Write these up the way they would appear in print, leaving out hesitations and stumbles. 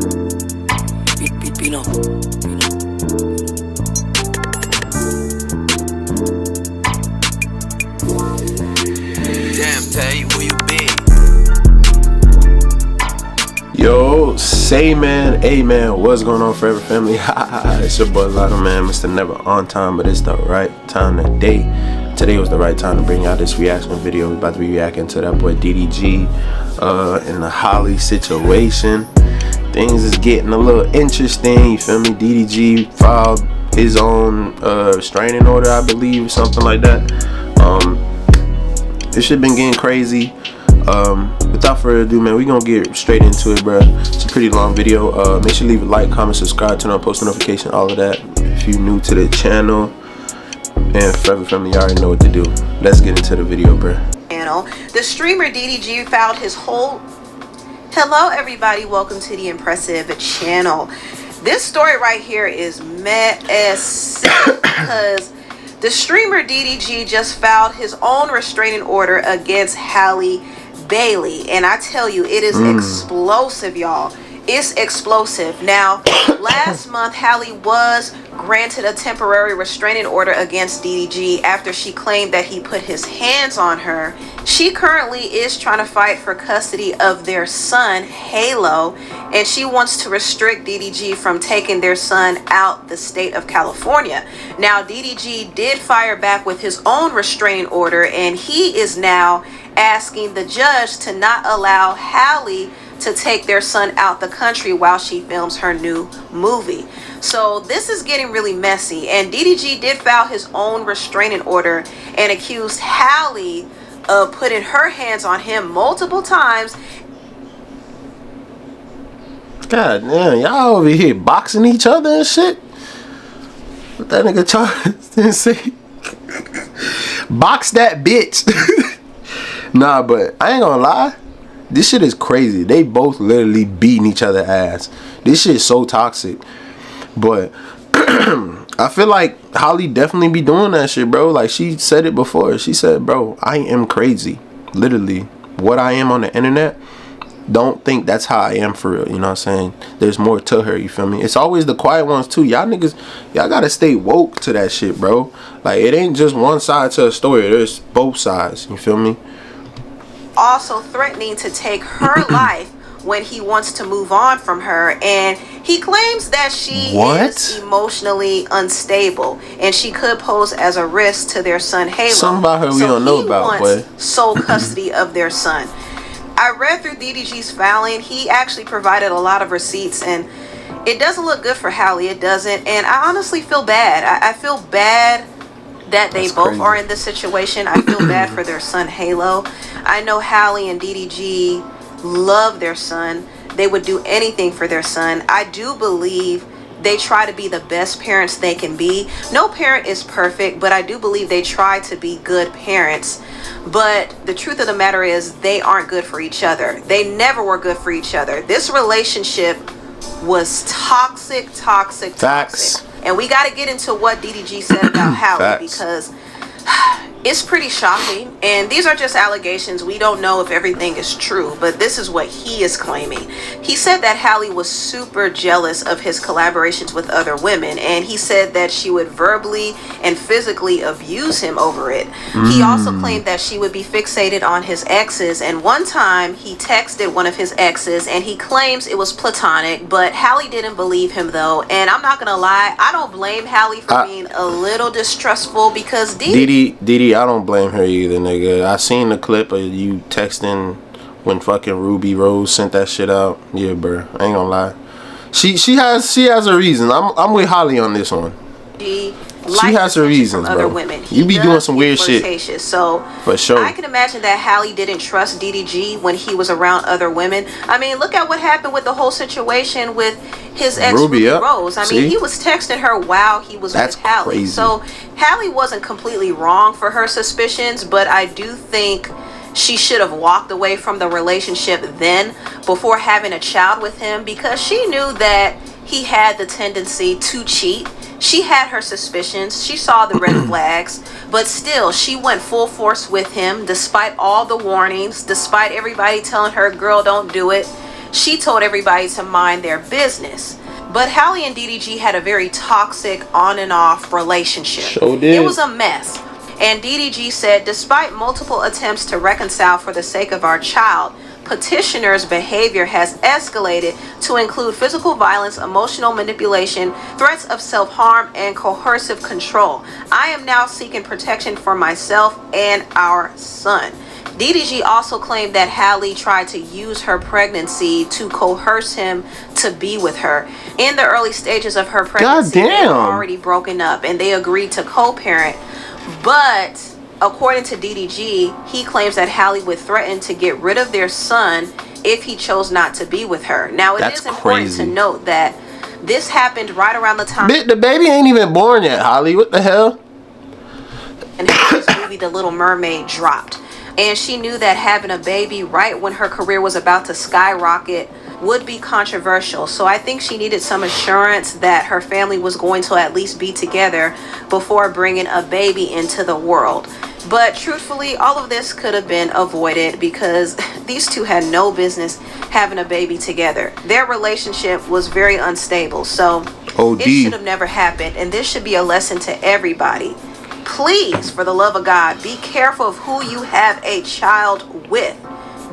Pino. Damn, Tay, where you been? Yo, say man, amen. What's going on, Forever Family? It's your boy Lala, man. Mr. Never on time, but it's the right time today. Today was the right time to bring out this reaction video. We're about to be reacting to that boy DDG in the Halle situation. Things is getting a little interesting, you feel me? DDG filed his own restraining order, I believe, something like that. This shit been getting crazy. Without further ado, man, we gonna get straight into it, bro. It's a pretty long video. Make sure you leave a like, comment, subscribe, turn on post notification, all of that if you're new to the channel. And Forever Family, you already know what to do. Let's get into the video, bro. The streamer DDG filed his whole... Hello everybody, welcome to the impressive channel. This story right here is messy because the streamer DDG just filed his own restraining order against Halle Bailey, and I tell you, it is explosive, y'all. It's explosive. Now, last month, Halle was granted a temporary restraining order against DDG after she claimed that he put his hands on her. She currently is trying to fight for custody of their son, Halo, and she wants to restrict DDG from taking their son out the state of California. Now, DDG did fire back with his own restraining order, and he is now asking the judge to not allow Halle to take their son out the country while she films her new movie. So this is getting really messy, and DDG did file his own restraining order and accused Halle of putting her hands on him multiple times. God damn, y'all over here boxing each other and shit. What that nigga Charles say? Box that bitch. Nah, but I ain't gonna lie. This shit is crazy. They both literally beating each other ass. This shit is so toxic. But I feel like Halle definitely be doing that shit, bro. Like, she said it before. She said, bro, I am crazy. Literally. What I am on the internet, don't think that's how I am for real. You know what I'm saying? There's more to her, you feel me? It's always the quiet ones too. Y'all niggas, y'all gotta stay woke to that shit, bro. Like, it ain't just one side to a story. There's both sides. You feel me? Also threatening to take her life when he wants to move on from her, and he claims that she is emotionally unstable and she could pose as a risk to their son Halo. Something about her we don't know about, boy. Sole custody of their son. I read through DDG's filing. He actually provided a lot of receipts, and it doesn't look good for Halle. It doesn't, and I honestly feel bad. I feel bad that they both are in this situation. I feel bad for their son Halo. I know Halle and DDG love their son. They would do anything for their son. I do believe they try to be the best parents they can be. No parent is perfect, but I do believe they try to be good parents. But the truth of the matter is they aren't good for each other. They never were good for each other. This relationship was toxic. Facts. And we got to get into what DDG said about Halle because it's pretty shocking. And these are just allegations. We don't know if everything is true, but this is what he is claiming. He said that Halle was super jealous of his collaborations with other women, and he said that she would verbally and physically abuse him over it. He also claimed that she would be fixated on his exes, and one time he texted one of his exes and he claims it was platonic, but Halle didn't believe him though. And I'm not gonna lie, I don't blame Halle for being a little distrustful because Didi, I don't blame her either, nigga. I seen the clip of you texting when fucking Ruby Rose sent that shit out. Yeah, bro. I ain't gonna lie. She has a reason. I'm with Halle on this one. She has her reasons, bro. Women. You be doing some weird shit. So for sure. I can imagine that Halle didn't trust DDG when he was around other women. I mean, look at what happened with the whole situation with his ex Ruby Rose. I mean, he was texting her while he was with Halle. Crazy. So Halle wasn't completely wrong for her suspicions, but I do think she should have walked away from the relationship then before having a child with him, because she knew that he had the tendency to cheat. She had her suspicions. She saw the red flags, but still she went full force with him despite all the warnings, despite everybody telling her, girl, don't do it. She told everybody to mind their business. But Halle and DDG had a very toxic on and off relationship. Sure did. It was a mess. And DDG said, despite multiple attempts to reconcile for the sake of our child, petitioner's behavior has escalated to include physical violence, emotional manipulation, threats of self-harm, and coercive control. I am now seeking protection for myself and our son. DDG also claimed that Halle tried to use her pregnancy to coerce him to be with her. In the early stages of her pregnancy, they were already broken up and they agreed to co-parent. But according to DDG, he claims that Halle would threaten to get rid of their son if he chose not to be with her. Now, it is important to note that this happened right around the time... The baby ain't even born yet, Halle. What the hell? And his movie, The Little Mermaid, dropped. And she knew that having a baby right when her career was about to skyrocket would be controversial. So I think she needed some assurance that her family was going to at least be together before bringing a baby into the world. But truthfully, all of this could have been avoided because these two had no business having a baby together. Their relationship was very unstable. So it should have never happened. And this should be a lesson to everybody. Please, for the love of God, be careful of who you have a child with.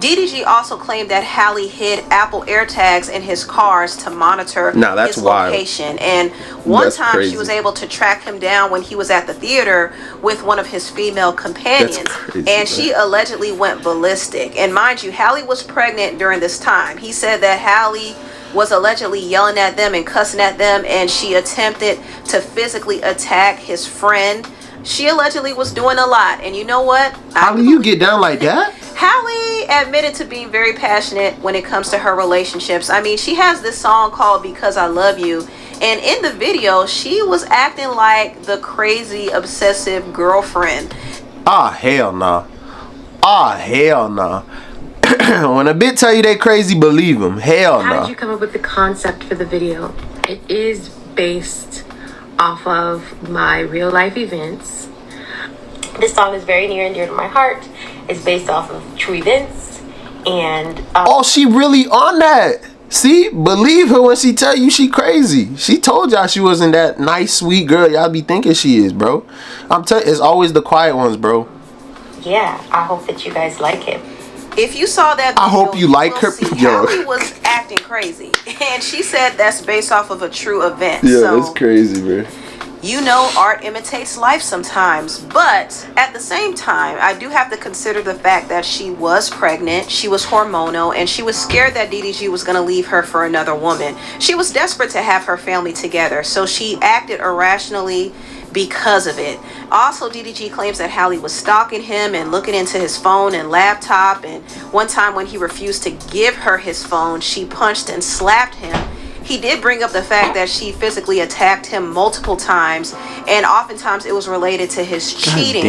DDG also claimed that Halle hid Apple AirTags in his cars to monitor his location. And one time she was able to track him down when he was at the theater with one of his female companions. And she allegedly went ballistic. And mind you, Halle was pregnant during this time. He said that Halle was allegedly yelling at them and cussing at them, and she attempted to physically attack his friend. She allegedly was doing a lot. And you know what? Halle, you get down like that? Halle admitted to being very passionate when it comes to her relationships. I mean, she has this song called Because I Love You. And in the video, she was acting like the crazy, obsessive girlfriend. Ah, hell nah. Ah, hell nah. When a bitch tell you they crazy, believe them. Hell nah. How did you come up with the concept for the video? It is based off of my real life events. This song is very near and dear to my heart. It's based off of true events. And oh, she really on that. See, believe her when she tell you she crazy. She told y'all she wasn't that nice, sweet girl y'all be thinking she is, bro. I'm telling you, it's always the quiet ones, bro. Yeah, I hope that you guys like it. If you saw that video, I hope you like her. Yo, Halle was acting crazy, and she said that's based off of a true event. Yeah, so, that's crazy, man. You know, art imitates life sometimes, but at the same time, I do have to consider the fact that she was pregnant, she was hormonal, and she was scared that DDG was going to leave her for another woman. She was desperate to have her family together, so she acted irrationally because of it. Also, DDG claims that Halle was stalking him and looking into his phone and laptop, and one time when he refused to give her his phone, she punched and slapped him. He did bring up the fact that she physically attacked him multiple times, and oftentimes it was related to his cheating.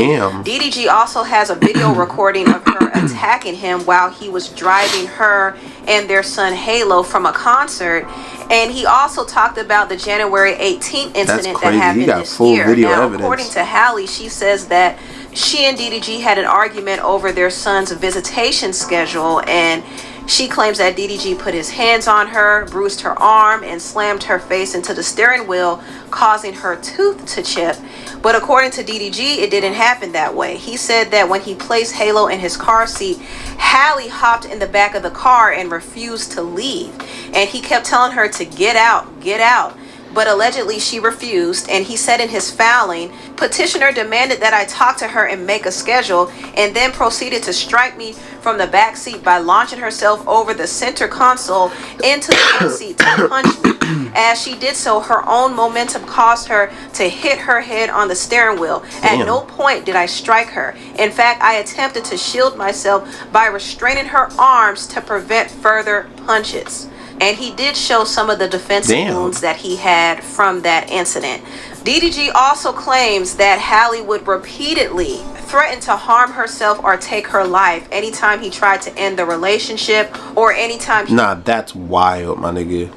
DDG also has a video recording of her attacking him while he was driving her and their son Halo from a concert. And he also talked about the January 18th incident that happened this year. Now, according to Halle, she says that she and DDG had an argument over their son's visitation schedule, and she claims that DDG put his hands on her, bruised her arm, and slammed her face into the steering wheel, causing her tooth to chip. But according to DDG, it didn't happen that way. He said that when he placed Halo in his car seat, Halle hopped in the back of the car and refused to leave. And he kept telling her to get out, get out. But allegedly she refused, and he said in his filing, petitioner demanded that I talk to her and make a schedule, and then proceeded to strike me from the back seat by launching herself over the center console into the front seat to punch me. As she did so, her own momentum caused her to hit her head on the steering wheel. At no point did I strike her. In fact, I attempted to shield myself by restraining her arms to prevent further punches. And he did show some of the defensive wounds that he had from that incident. DDG also claims that Halle would repeatedly threaten to harm herself or take her life anytime he tried to end the relationship or anytime he... Nah, that's wild, my nigga.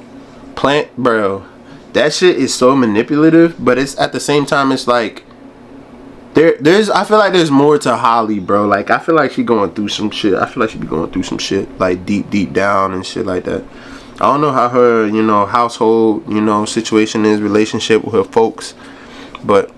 Bro, that shit is so manipulative, but it's at the same time, it's like, there's I feel like there's more to Holly, bro. Like I feel like she going through some shit. I feel like she be going through some shit, like deep down and shit like that. I don't know how her, household, situation is, relationship with her folks, but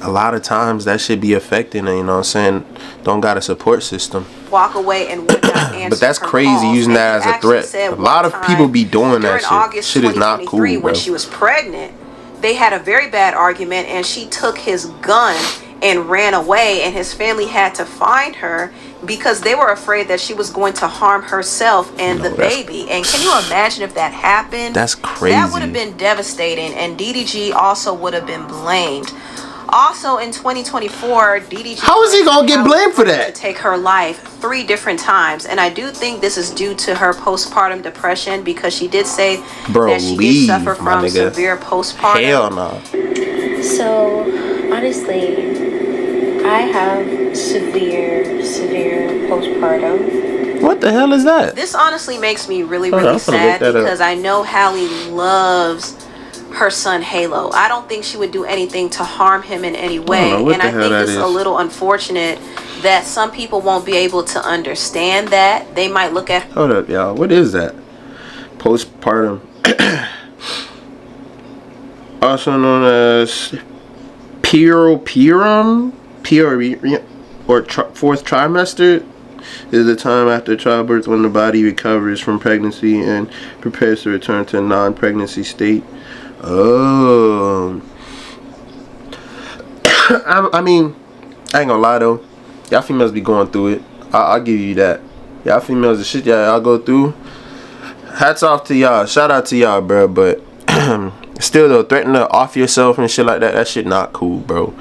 a lot of times that should be affecting her, you know what I'm saying? Don't got a support system. Walk away and would not answer. But that's crazy calls. using that as a threat. A lot of people be doing that shit. August Shit is not cool, bro. When she was pregnant, they had a very bad argument, and she took his gun and ran away, and his family had to find her because they were afraid that she was going to harm herself and the baby. And can you imagine if that happened? That's crazy. That would have been devastating, and DDG also would have been blamed. Also in 2024, DDG, how is he gonna get blamed for that? To take her life 3 different times, and I do think this is due to her postpartum depression, because she did say that she did suffer from severe postpartum. Hell no. So honestly, I have severe postpartum. What the hell is that? This honestly makes me really sad, because I know Halle loves her son Halo. I don't think she would do anything to harm him in any way, and I think it's a little unfortunate that some people won't be able to understand that. They might look at... Hold up, y'all. What is that? Postpartum. Also known as puerperum, or fourth trimester, is the time after childbirth when the body recovers from pregnancy and prepares to return to a non-pregnancy state. Oh. I mean, I ain't gonna lie though. Y'all females be going through it. I'll give you that. Y'all females, the shit y'all go through. Hats off to y'all. Shout out to y'all, bro. But still though, threatening to off yourself and shit like that, that shit not cool, bro.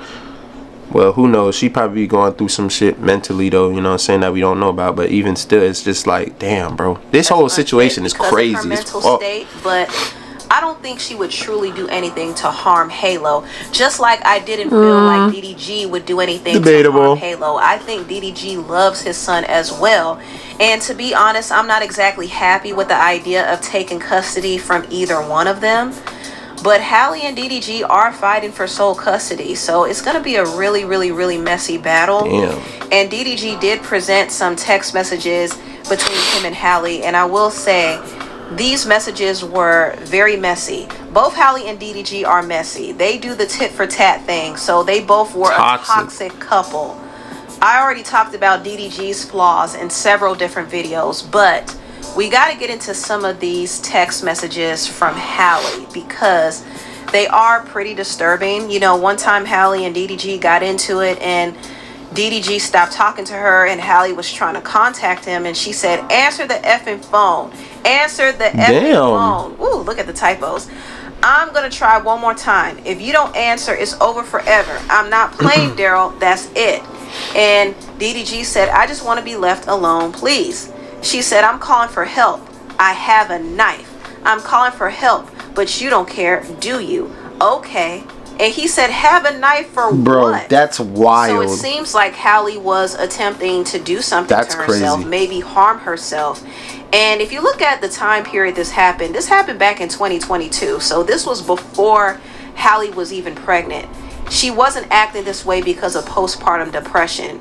Well, who knows? She probably be going through some shit mentally though, you know what I'm saying, that we don't know about. But even still, it's just like, damn, bro. This whole situation is crazy. Of her mental state, but I don't think she would truly do anything to harm Halo. Just like I didn't feel like DDG would do anything to harm Halo. I think DDG loves his son as well. And to be honest, I'm not exactly happy with the idea of taking custody from either one of them. But Halle and DDG are fighting for sole custody. So it's going to be a really, really, really messy battle. Damn. And DDG did present some text messages between him and Halle. And I will say, these messages were very messy. Both Halle and DDG are messy. They do the tit for tat thing. So they both were a toxic couple. I already talked about DDG's flaws in several different videos, but we got to get into some of these text messages from Halle, because they are pretty disturbing. You know, one time Halle and DDG got into it, and DDG stopped talking to her, and Halle was trying to contact him, and she said, answer the effing phone. Answer the effing phone. Ooh, look at the typos. I'm going to try one more time. If you don't answer, it's over forever. I'm not playing, Daryl. That's it. And DDG said, I just want to be left alone, please. She said, I'm calling for help. I have a knife. I'm calling for help, but you don't care, do you? Okay. And he said, have a knife for what? Bro, that's wild. So it seems like Halle was attempting to do something to herself, maybe harm herself. And if you look at the time period this happened back in 2022. So this was before Halle was even pregnant. She wasn't acting this way because of postpartum depression.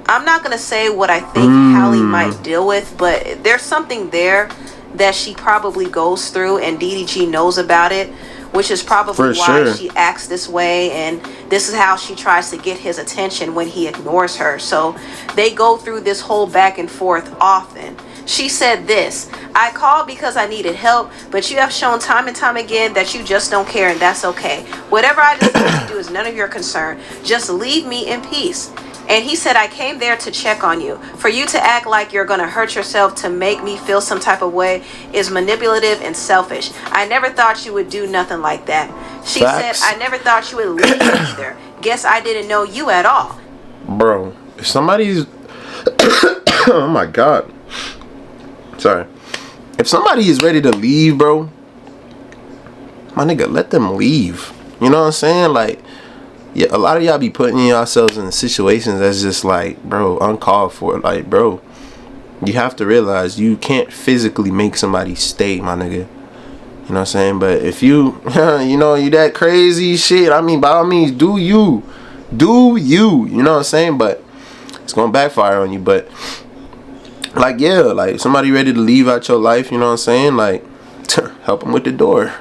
I'm not going to say what I think Halle might deal with, but there's something there that she probably goes through, and DDG knows about it, which is probably why she acts this way, and this is how she tries to get his attention when he ignores her. So they go through this whole back and forth often. She said this, I called because I needed help, but you have shown time and time again that you just don't care, and that's okay. Whatever I decide to do is none of your concern. Just leave me in peace. And he said, I came there to check on you. For you to act like you're going to hurt yourself to make me feel some type of way is manipulative and selfish. I never thought you would do nothing like that. She said, I never thought you would leave either. Guess I didn't know you at all. Bro, if somebody's... oh my God. Sorry. If somebody is ready to leave, bro, my nigga, let them leave. You know what I'm saying? Like, yeah, a lot of y'all be putting yourselves in situations that's just like, bro, uncalled for. Like, bro, you have to realize you can't physically make somebody stay, my nigga. You know what I'm saying? But if you, you know, you that crazy shit, I mean, by all means, do you. Do you know what I'm saying? But it's gonna backfire on you. But like, yeah, like somebody ready to leave out your life, you know what I'm saying? Like, help them with the door.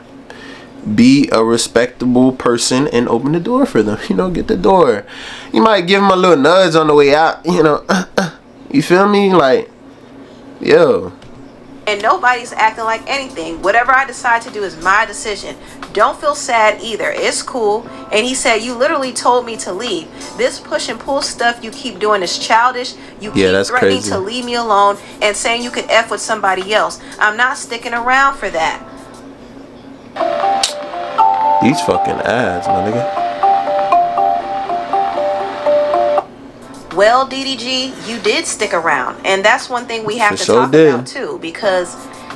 Be a respectable person and open the door for them. You know, get the door. You might give them a little nudge on the way out, you know. You feel me? Like, yo. And nobody's acting like anything. Whatever I decide to do is my decision. Don't feel sad either. It's cool. And he said, you literally told me to leave. This push and pull stuff you keep doing is childish. You keep threatening to leave me alone and saying you could F with somebody else. I'm not sticking around for that. These fucking ads, my nigga. Well, DDG, you did stick around. And that's one thing we have to talk about too, because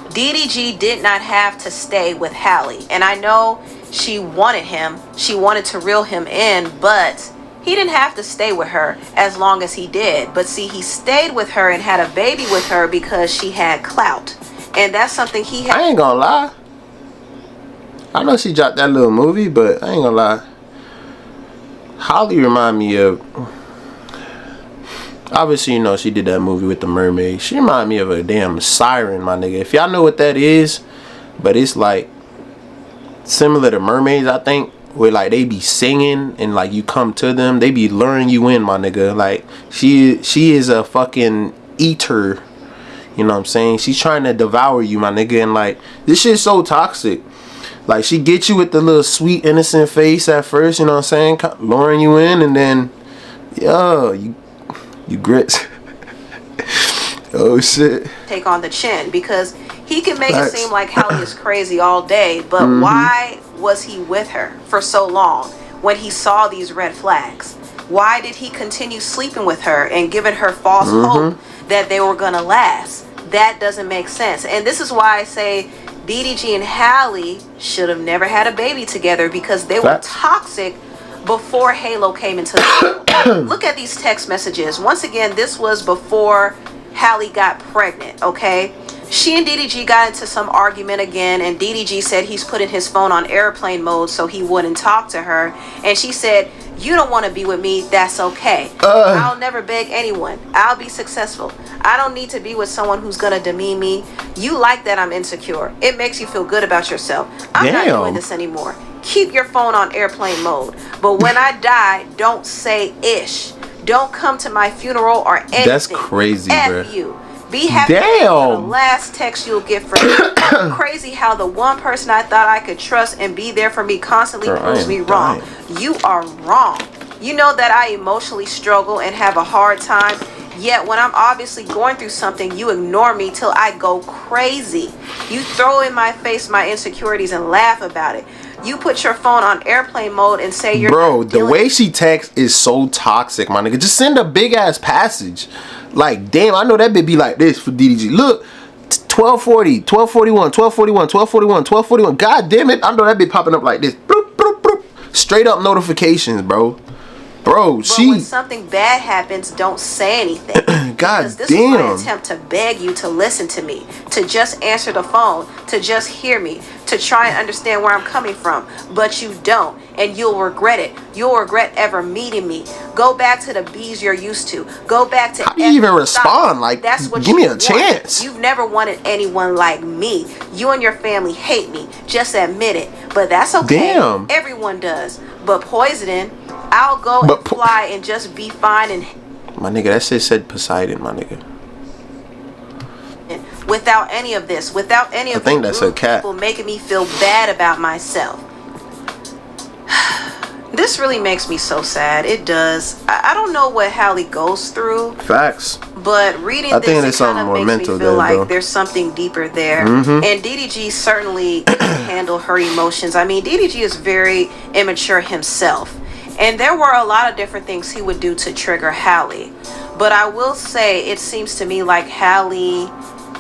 DDG did not have to stay with Halle. And I know she wanted him. She wanted to reel him in, but he didn't have to stay with her as long as he did. But see, he stayed with her and had a baby with her because she had clout. And that's something he had. I ain't gonna lie. I know she dropped that little movie, but I ain't gonna lie. Halle remind me of... Obviously, you know, she did that movie with the mermaid. She remind me of a damn siren, my nigga. If y'all know what that is, but it's like similar to mermaids, I think, where like they be singing and like you come to them, they be luring you in, my nigga. Like she is a fucking eater. You know what I'm saying? She's trying to devour you, my nigga. And like, this shit's so toxic. Like, she gets you with the little sweet innocent face at first, you know what I'm saying, luring you in, and then yo, you grits. Oh shit. Take on the chin, because he can make it seem like Halle is crazy all day, but why was he with her for so long when he saw these red flags? Why did he continue sleeping with her and giving her false hope that they were gonna last? That doesn't make sense. And this is why I say DDG and Halle should have never had a baby together, because they were toxic before Halo came into the world. Look at these text messages. Once again, this was before Halle got pregnant, okay? She and DDG got into some argument again, and DDG said he's putting his phone on airplane mode so he wouldn't talk to her. And she said, you don't want to be with me, that's okay. I'll never beg anyone. I'll be successful. I don't need to be with someone who's going to demean me. You like that I'm insecure. It makes you feel good about yourself. I'm not doing this anymore. Keep your phone on airplane mode. But when I die, don't say ish. Don't come to my funeral or anything. That's crazy, bro. F you. Be happy for the last text you'll get from me. Crazy how the one person I thought I could trust and be there for me constantly proves me wrong. You are wrong. You know that I emotionally struggle and have a hard time. Yet when I'm obviously going through something, you ignore me till I go crazy. You throw in my face my insecurities and laugh about it. You put your phone on airplane mode and say you're the way she texts is so toxic, my nigga. Just send a big ass passage. Like, damn, I know that bitch be like this for DDG. Look, 1240, 1241, 1241, 1241, 1241. God damn it, I know that bitch popping up like this. Bloop, bloop, bloop. Straight up notifications, bro. Bro, but when something bad happens, don't say anything. God because this damn. is my attempt to beg you to listen to me, to just answer the phone, to just hear me, to try and understand where I'm coming from. But you don't, and you'll regret it. You'll regret ever meeting me. Go back to the B's you're used to. Go back to... How do you even respond? Like, that's what give me a chance. You've never wanted anyone like me. You and your family hate me. Just admit it. But that's okay. Damn. Everyone does. But poisoning... I'll go and fly and just be fine. And my nigga, that shit said Poseidon, my nigga. Without any of this, without any of people making me feel bad about myself. This really makes me so sad. It does. I don't know what Halle goes through. Facts. But reading this, it kind of makes me feel like there's something deeper there. And DDG certainly can handle her emotions. I mean, DDG is very immature himself. And there were a lot of different things he would do to trigger Halle. But I will say, it seems to me like Halle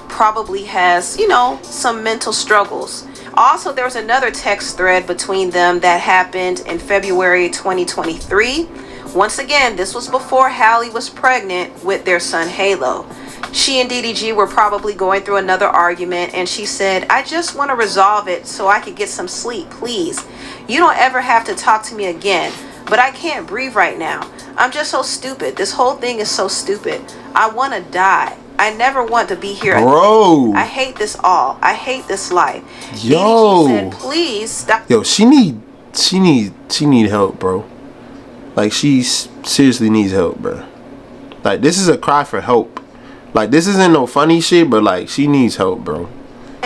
probably has, you know, some mental struggles. Also, there was another text thread between them that happened in February 2023. Once again, this was before Halle was pregnant with their son Halo. She and DDG were probably going through another argument, and she said, I just want to resolve it so I could get some sleep, please. You don't ever have to talk to me again. but I can't breathe right now. I'm just so stupid. This whole thing is so stupid. I want to die. I never want to be here Bro. again. I hate this all. I hate this life. Yo. DDG said, please stop. Yo, she need help, bro. Like, she seriously needs help, bro. Like, this is a cry for help. Like, this isn't no funny shit, but like, she needs help, bro.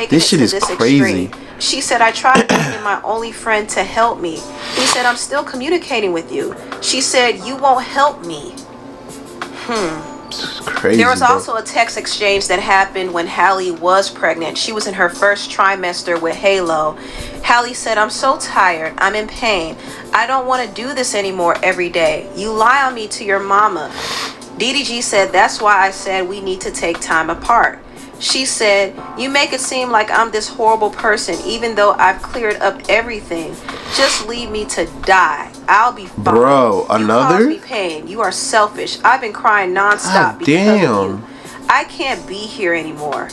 This shit is crazy. Extreme. She said, I tried asking my only friend to help me. He said, I'm still communicating with you. She said, you won't help me. It's crazy. There was bro. also a text exchange that happened when Halle was pregnant. She was in her first trimester with Halo. Halle said, I'm so tired. I'm in pain. I don't want to do this anymore every day. You lie on me to your mama. DDG said, that's why I said we need to take time apart. She said, you make it seem like I'm this horrible person, even though I've cleared up everything. Just leave me to die. I'll be fine. Bro, another? You cause me pain. You are selfish. I've been crying nonstop because of you. I can't be here anymore.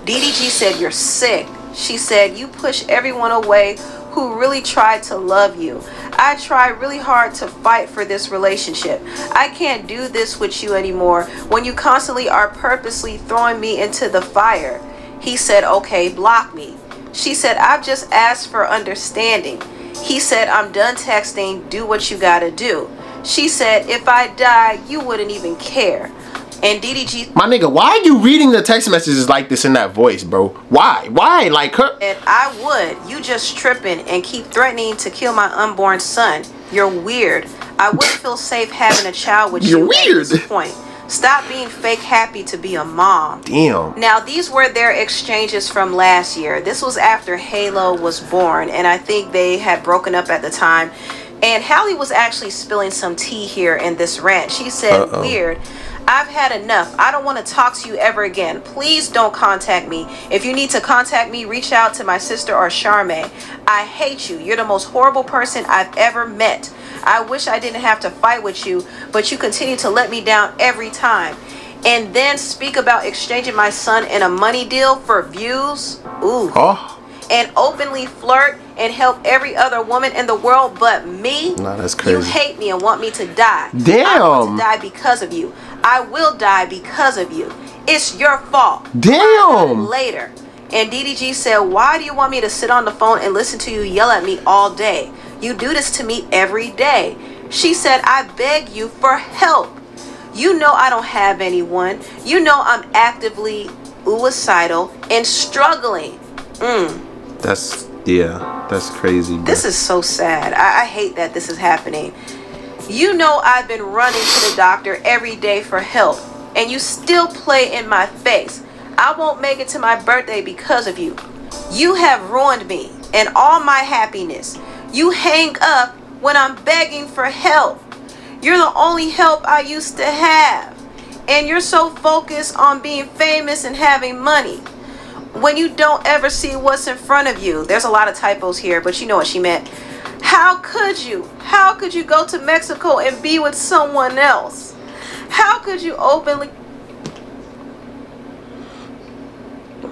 DDG said, you're sick. She said, you push everyone away who really tried to love you. I tried really hard to fight for this relationship. I can't do this with you anymore when you constantly are purposely throwing me into the fire. He said, okay, block me. She said, I've just asked for understanding. He said, I'm done texting. Do what you gotta do. She said, if I die, you wouldn't even care. And DDG, my nigga, why are you reading the text messages like this in that voice, bro? Why? Like her? and I would. You just tripping and keep threatening to kill my unborn son. You're weird. I wouldn't feel safe having a child with You're you weird. at this point. Stop being fake happy to be a mom. Damn. Now, these were their exchanges from last year. This was after Halo was born, and I think they had broken up at the time. And Halle was actually spilling some tea here in this rant. She said, weird. I've had enough. I don't want to talk to you ever again. Please don't contact me. If you need to contact me, reach out to my sister or Charmaine. I hate you. You're the most horrible person I've ever met. I wish I didn't have to fight with you, but you continue to let me down every time. And then speak about exchanging my son in a money deal for views. Ooh. Oh. And openly flirt and help every other woman in the world but me. Nah, that's crazy. You hate me and want me to die. Damn. I want to die because of you. I will die because of you. It's your fault. Damn. Later. And DDG said, why do you want me to sit on the phone and listen to you yell at me all day? You do this to me every day. She said, I beg you for help. You know I don't have anyone. You know I'm actively suicidal and struggling. That's crazy, bro. This is so sad. I hate that this is happening. You know I've been running to the doctor every day for help, and you still play in my face. I won't make it to my birthday because of you. You have ruined me and all my happiness. You hang up when I'm begging for help. You're the only help I used to have. And you're so focused on being famous and having money when you don't ever see what's in front of you. There's a lot of typos here, but you know what she meant. How could you? How could you go to Mexico and be with someone else? How could you openly...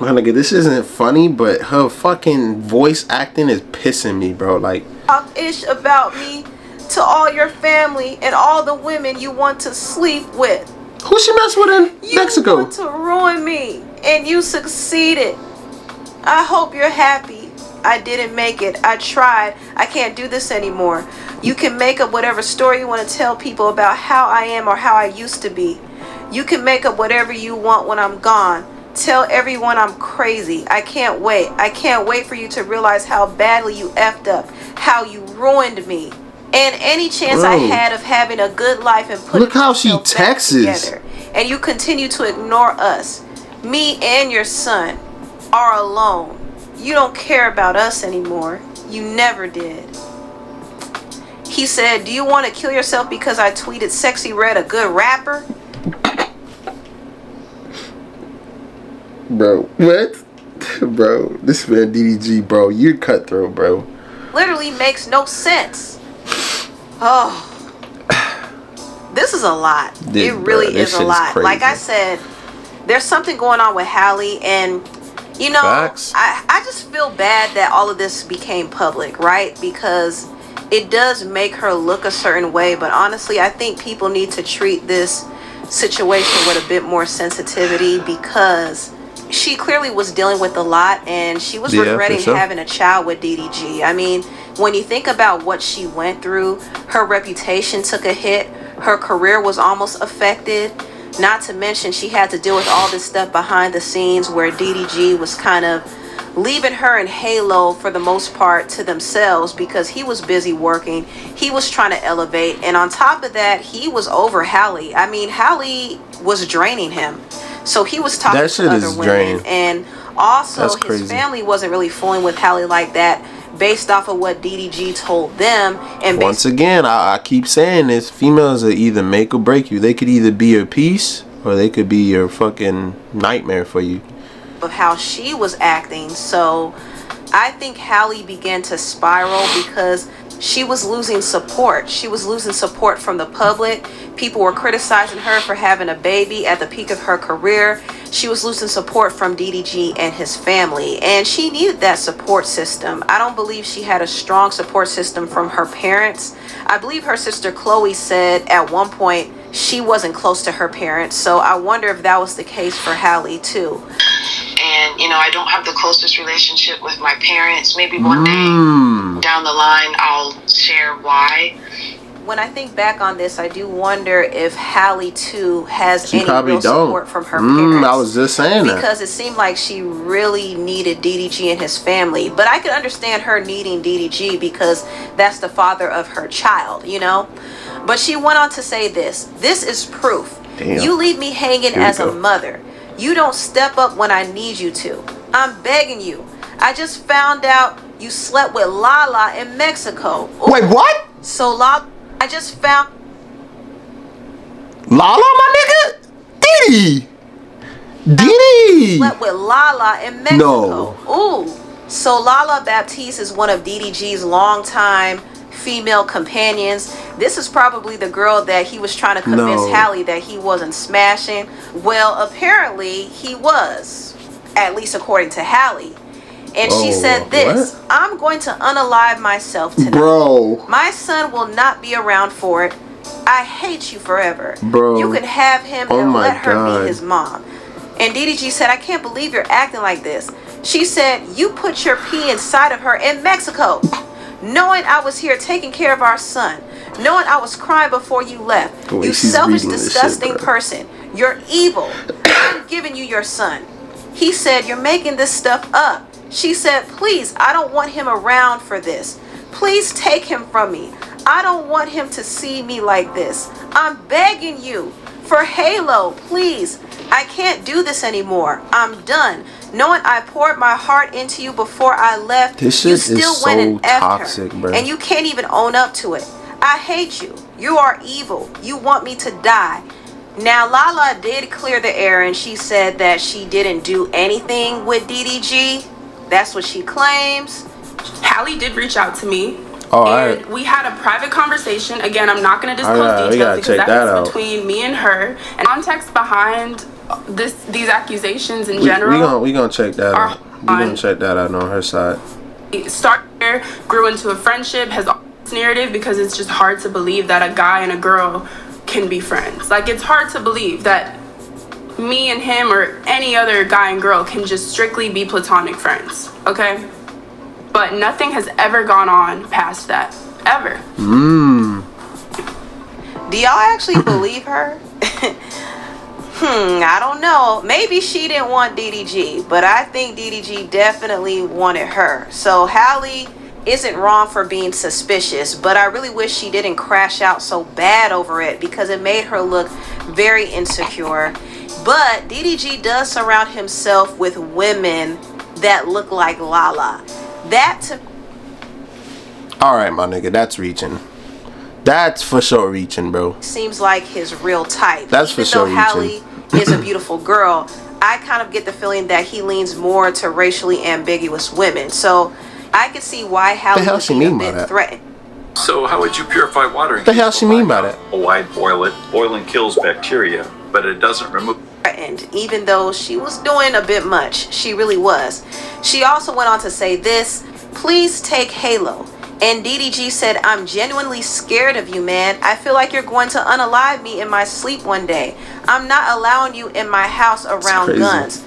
My nigga, this isn't funny, but her fucking voice acting is pissing me, bro. Like, talk ish about me to all your family and all the women you want to sleep with. who she mess with in Mexico? You want to ruin me, and you succeeded. I hope you're happy. I didn't make it. I tried. I can't do this anymore. You can make up whatever story you want to tell people about how I am or how I used to be. You can make up whatever you want when I'm gone. Tell everyone I'm crazy. I can't wait. I can't wait for you to realize how badly you effed up, how you ruined me. And any chance I had of having a good life and putting Look how she myself back texts. together. And you continue to ignore us. Me and your son are alone. You don't care about us anymore. You never did. He said, do you want to kill yourself because I tweeted Sexy Red a good rapper? Bro, what? Bro, this man DDG, bro, you're cutthroat, bro. Literally makes no sense. Oh. This is a lot. It really is a lot. Crazy. Like I said, there's something going on with Halle, and you know, Facts. I just feel bad that all of this became public, right? Because it does make her look a certain way. But honestly, I think people need to treat this situation with a bit more sensitivity, because she clearly was dealing with a lot, and she was regretting having a child with DDG. I mean, when you think about what she went through, her reputation took a hit, her career was almost affected, not to mention she had to deal with all this stuff behind the scenes where DDG was kind of leaving her and Halo for the most part to themselves, because he was busy working, he was trying to elevate, and on top of that, he was over Halle. I mean, Halle was draining him, so he was talking to other women, and also his family wasn't really fooling with Halle like that, based off of what DDG told them. And once again, I keep saying this, females are either make or break you. They could either be your peace or they could be your fucking nightmare for you. Of how she was acting. So I think Halle began to spiral because she was losing support. She was losing support from the public. People were criticizing her for having a baby at the peak of her career. She was losing support from DDG and his family, and she needed that support system. I don't believe she had a strong support system from her parents. I believe her sister Chloe said at one point she wasn't close to her parents, so I wonder if that was the case for Halle too. And, you know, I don't have the closest relationship with my parents. Maybe one day down the line I'll share why. When I think back on this, I do wonder if Halle too has any real support from her parents. I was just saying that. Because it seemed like she really needed DDG and his family. But I could understand her needing DDG because that's the father of her child, you know? But she went on to say this. This is proof. Damn. You leave me hanging as a mother. You don't step up when I need you to. I'm begging you. I just found out you slept with Lala in Mexico. Ooh. Wait, what? So Lala, I just found Lala, my nigga? Diddy. Diddy. Slept with Lala in Mexico. No. Ooh. So Lala Baptiste is one of DDG's longtime female companions. This is probably the girl that he was trying to convince Halle that he wasn't smashing. Well, apparently he was, at least according to Halle. And she said this, what? I'm going to unalive myself tonight. Bro. My son will not be around for it. I hate you forever. Bro. You can have him and let her be his mom. And DDG said, I can't believe you're acting like this. She said, you put your pee inside of her in Mexico, knowing I was here taking care of our son, knowing I was crying before you left. You selfish, disgusting person. You're evil. I'm giving you your son. He said, you're making this stuff up. She said, please, I don't want him around for this. Please take him from me. I don't want him to see me like this. I'm begging you. For Halo, please. I can't do this anymore. I'm done. Knowing I poured my heart into you before I left, this shit you still is went so and effed toxic, her. Bro. And you can't even own up to it. I hate you. You are evil. You want me to die. Now, Lala did clear the air, and she said that she didn't do anything with DDG. That's what she claims. Halle did reach out to me. Oh, and we had a private conversation. Again, I'm not going to disclose details because that's between me and her. And context behind these accusations in general. We gonna check that out. We gonna check that out on her side. Started, grew into a friendship, has this narrative because it's just hard to believe that a guy and a girl can be friends. Like, it's hard to believe that me and him or any other guy and girl can just strictly be platonic friends, okay? But nothing has ever gone on past that, ever. Do y'all actually believe her? I don't know. Maybe she didn't want DDG, but I think DDG definitely wanted her. So Halle isn't wrong for being suspicious, but I really wish she didn't crash out so bad over it because it made her look very insecure. But DDG does surround himself with women that look like Lala. That to Alright, my nigga, that's reaching. That's for sure reaching, bro. Seems like his real type. That's for sure reaching. Even though Halle is a beautiful girl, I kind of get the feeling that he leans more to racially ambiguous women. So I could see why Halle would be a bit threatened. So how would you purify water? What the hell she mean by that? Oh, I'd boil it. Boiling kills bacteria, but it doesn't remove. Even though she was doing a bit much, she really was. She also went on to say this, please take Halo. And DDG said, I'm genuinely scared of you, man. I feel like you're going to unalive me in my sleep one day. I'm not allowing you in my house around guns.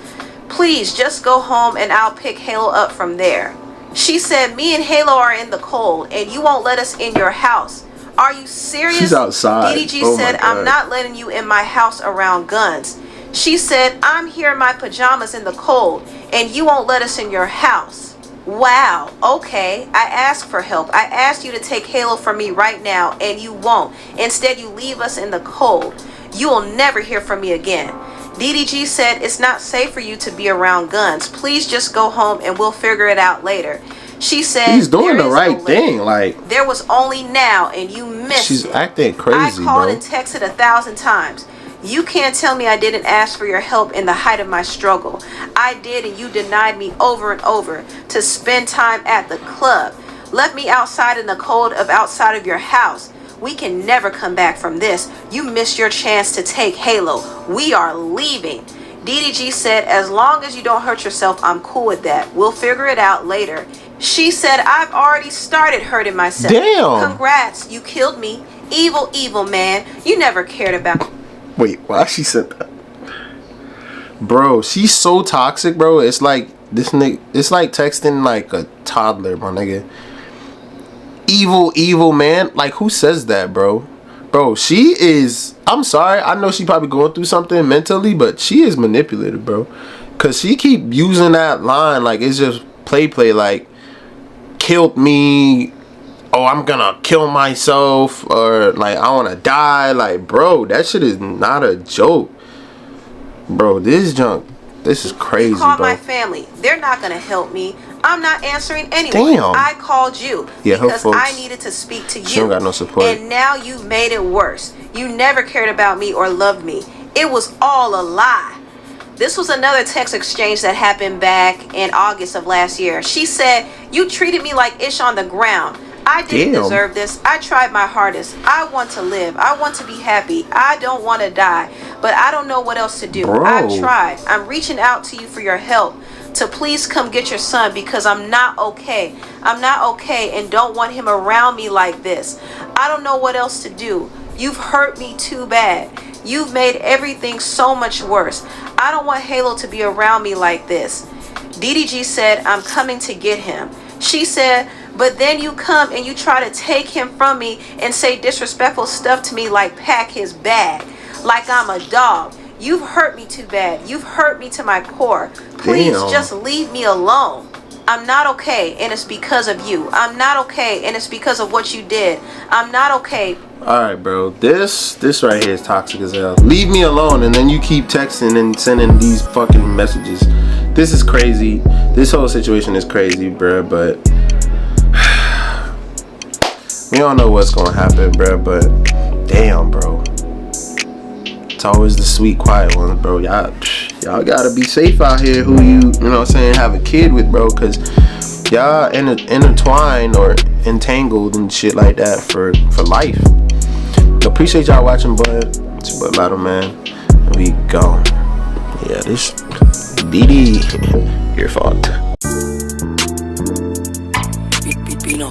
Please just go home and I'll pick Halo up from there. She said, me and Halo are in the cold and you won't let us in your house. Are you serious? She's outside. DDG said, I'm not letting you in my house around guns. She said, I'm here in my pajamas in the cold and you won't let us in your house. Wow, okay, I asked for help. I asked you to take Halo from me right now and you won't. Instead, you leave us in the cold. You will never hear from me again. DDG said, it's not safe for you to be around guns. Please just go home and we'll figure it out later. She said, he's doing the right thing. Like, there was only now and you missed she's it. acting crazy, I called bro. and texted 1,000 times. You can't tell me I didn't ask for your help in the height of my struggle. I did, and you denied me over and over to spend time at the club. Left me outside in the cold of outside of your house. We can never come back from this. You missed your chance to take Halo. We are leaving. DDG said, as long as you don't hurt yourself, I'm cool with that. We'll figure it out later. She said, I've already started hurting myself. Damn. Congrats, you killed me. Evil, evil man. You never cared about. Wait, why she said that? Bro, she's so toxic, bro. It's like this nigga. It's like texting like a toddler, my nigga. Evil, evil man. Like, who says that, bro? Bro, she is. I'm sorry. I know she probably going through something mentally, but she is manipulated, bro. Cause she keep using that line like it's just play. Like, killed me. Oh, I'm gonna kill myself, or like I wanna die. Like, bro, that shit is not a joke, bro. This is crazy, Call bro. my family. They're not gonna help me. I'm not answering anyone. Damn. I called you because folks, I needed to speak to you. She don't got no support. And now you've made it worse. You never cared about me or loved me. It was all a lie. This was another text exchange that happened back in August of last year. She said, you treated me like ish on the ground. I didn't deserve this. I tried my hardest. I want to live. I want to be happy. I don't want to die. But I don't know what else to do. Bro. I've tried. I'm reaching out to you for your help. To please come get your son because I'm not okay. I'm not okay and don't want him around me like this. I don't know what else to do. You've hurt me too bad. You've made everything so much worse. I don't want Halo to be around me like this. DDG said, I'm coming to get him. She said, but then you come and you try to take him from me and say disrespectful stuff to me like pack his bag, like I'm a dog. You've hurt me too bad. You've hurt me to my core. Please just leave me alone. I'm not okay and it's because of you. I'm not okay and it's because of what you did. I'm not okay. Alright, bro. This right here is toxic as hell. Leave me alone, and then you keep texting and sending these fucking messages. This is crazy. This whole situation is crazy, bro, but we don't know what's gonna happen, bro, but damn, bro. It's always the sweet, quiet ones, bro. Y'all gotta be safe out here who you know what I'm saying, have a kid with, bro, because y'all intertwined or entangled and shit like that for life. Appreciate y'all watching, bud. It's your boy Lala, man. And we gone. Yeah, this BD, your fault. Pino.